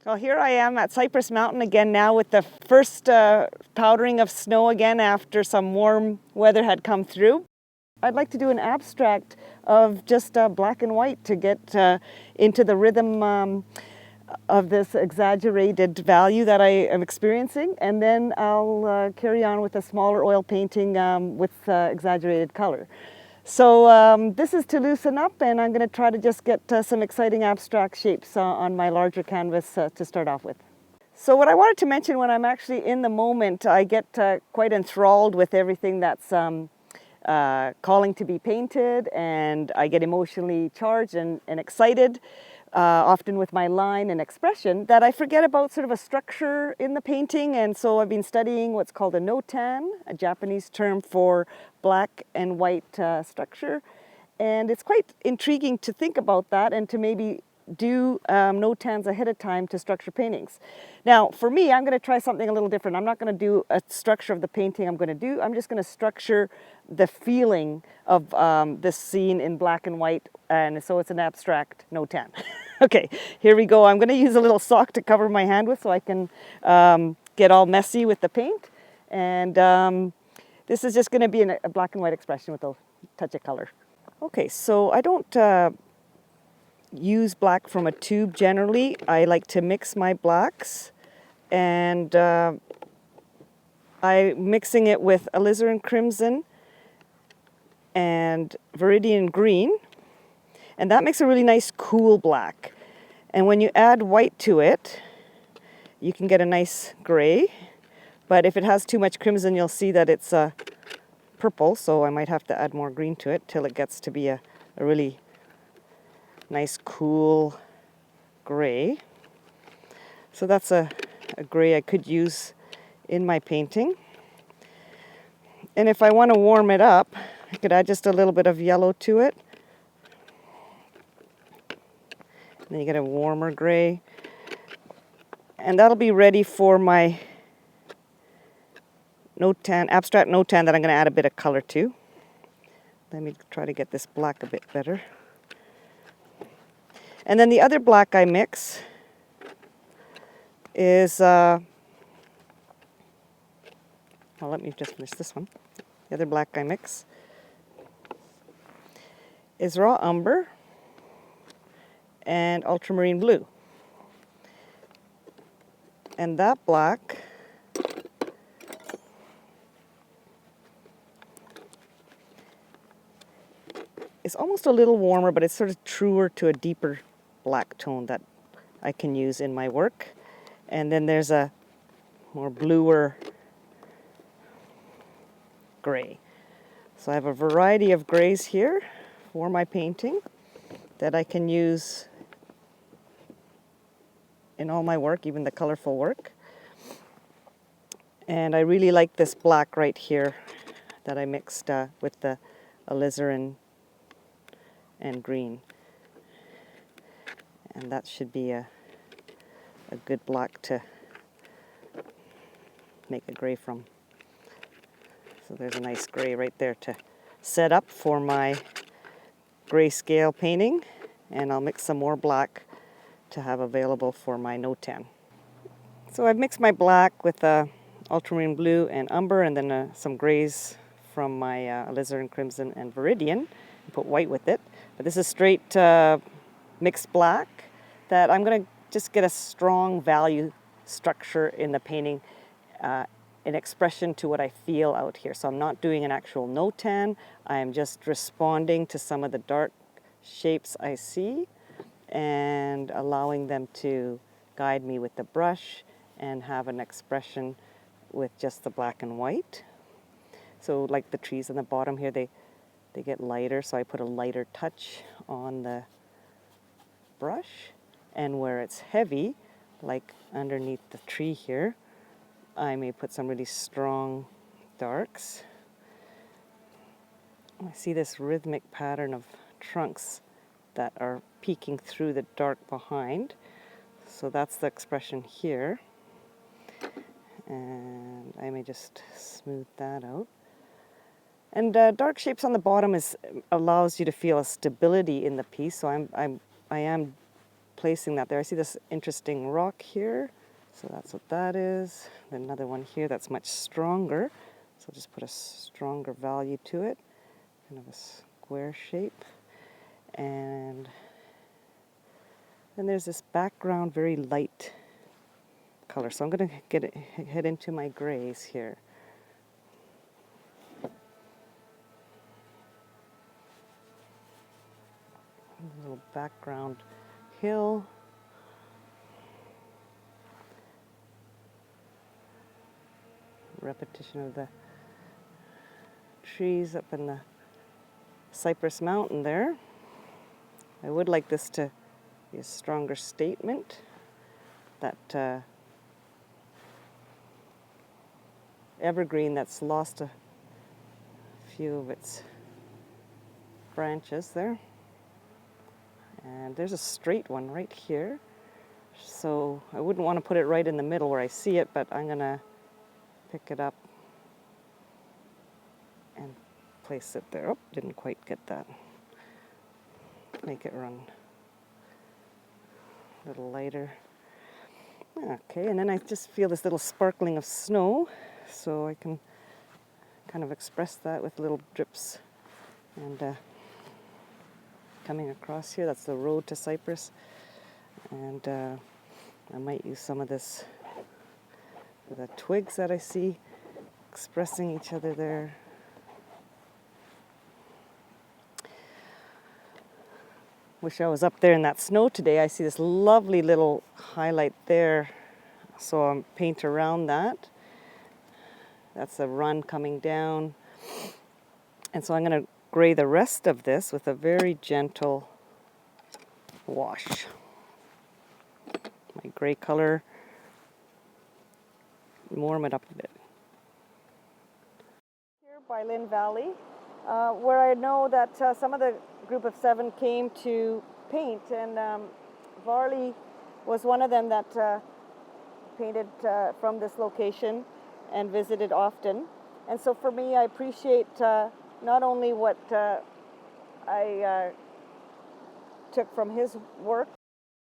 Well, here I am at Cypress Mountain again now with the first powdering of snow again after some warm weather had come through. I'd like to do an abstract of just black and white to get into the rhythm of this exaggerated value that I am experiencing, and then I'll carry on with a smaller oil painting with exaggerated color. So this is to loosen up, and I'm going to try to just get some exciting abstract shapes on my larger canvas to start off with. So what I wanted to mention, when I'm actually in the moment, I get quite enthralled with everything that's calling to be painted, and I get emotionally charged and excited, often with my line and expression, that I forget about sort of a structure in the painting. And so I've been studying what's called a Notan, a Japanese term for black and white structure. And it's quite intriguing to think about that and to maybe do Notans ahead of time to structure paintings. Now, for me, I'm going to try something a little different. I'm not going to do a structure of the painting I'm just going to structure the feeling of this scene in black and white, and so it's an abstract Notan. Okay, here we go. I'm going to use a little sock to cover my hand with so I can get all messy with the paint. And this is just going to be a black and white expression with a touch of color. Okay, so I don't use black from a tube generally. I like to mix my blacks, and I'm mixing it with Alizarin crimson and Viridian green, and that makes a really nice cool black. And when you add white to it, you can get a nice gray, but if it has too much crimson, you'll see that it's purple, so I might have to add more green to it till it gets to be a really nice cool gray. So that's a gray I could use in my painting. And if I want to warm it up, I could add just a little bit of yellow to it. And then you get a warmer gray. And that'll be ready for my Notan, abstract Notan, that I'm going to add a bit of color to. Let me try to get this black a bit better. And then the other black I mix is, well, let me just finish this one. The other black I mix is raw umber and ultramarine blue. And that black is almost a little warmer, but it's sort of truer to a deeper black tone that I can use in my work. And then there's a more bluer gray. So I have a variety of grays here for my painting that I can use in all my work, even the colorful work. And I really like this black right here that I mixed with the alizarin and green. And that should be a good black to make a gray from. So there's a nice gray right there to set up for my grayscale painting, and I'll mix some more black to have available for my Notan. So I've mixed my black with ultramarine blue and umber, and then some grays from my alizarin crimson and Viridian, and put white with it. But this is straight mixed black that I'm going to just get a strong value structure in the painting, an expression to what I feel out here. So I'm not doing an actual Notan. I am just responding to some of the dark shapes I see and allowing them to guide me with the brush and have an expression with just the black and white. So like the trees on the bottom here, they get lighter, so I put a lighter touch on the brush. And where it's heavy, like underneath the tree here, I may put some really strong darks. I see this rhythmic pattern of trunks that are peeking through the dark behind. So that's the expression here. And I may just smooth that out. And dark shapes on the bottom allows you to feel a stability in the piece. So I am placing that there. I see this interesting rock here, so that's what that is. Then another one here that's much stronger, so I'll just put a stronger value to it, kind of a square shape. And then there's this background, very light color. So I'm going to head into my grays here. A little background hill. Repetition of the trees up in the Cypress Mountain there. I would like this to be a stronger statement that evergreen that's lost a few of its branches there. And there's a straight one right here. So I wouldn't want to put it right in the middle where I see it, but I'm going to pick it up and place it there. Oh, didn't quite get that. Make it run a little lighter. Okay, and then I just feel this little sparkling of snow, so I can kind of express that with little drips. And coming across here, that's the road to Cypress. And I might use some of this, the twigs that I see expressing each other there. Wish I was up there in that snow today. I see this lovely little highlight there, so I'll paint around that. That's the run coming down. And so I'm going to gray the rest of this with a very gentle wash. My gray color, warm it up a bit. Here by Lynn Valley, where I know that some of the group of 7 came to paint, and Varley was one of them that painted from this location and visited often. And so for me, I appreciate not only what I took from his work,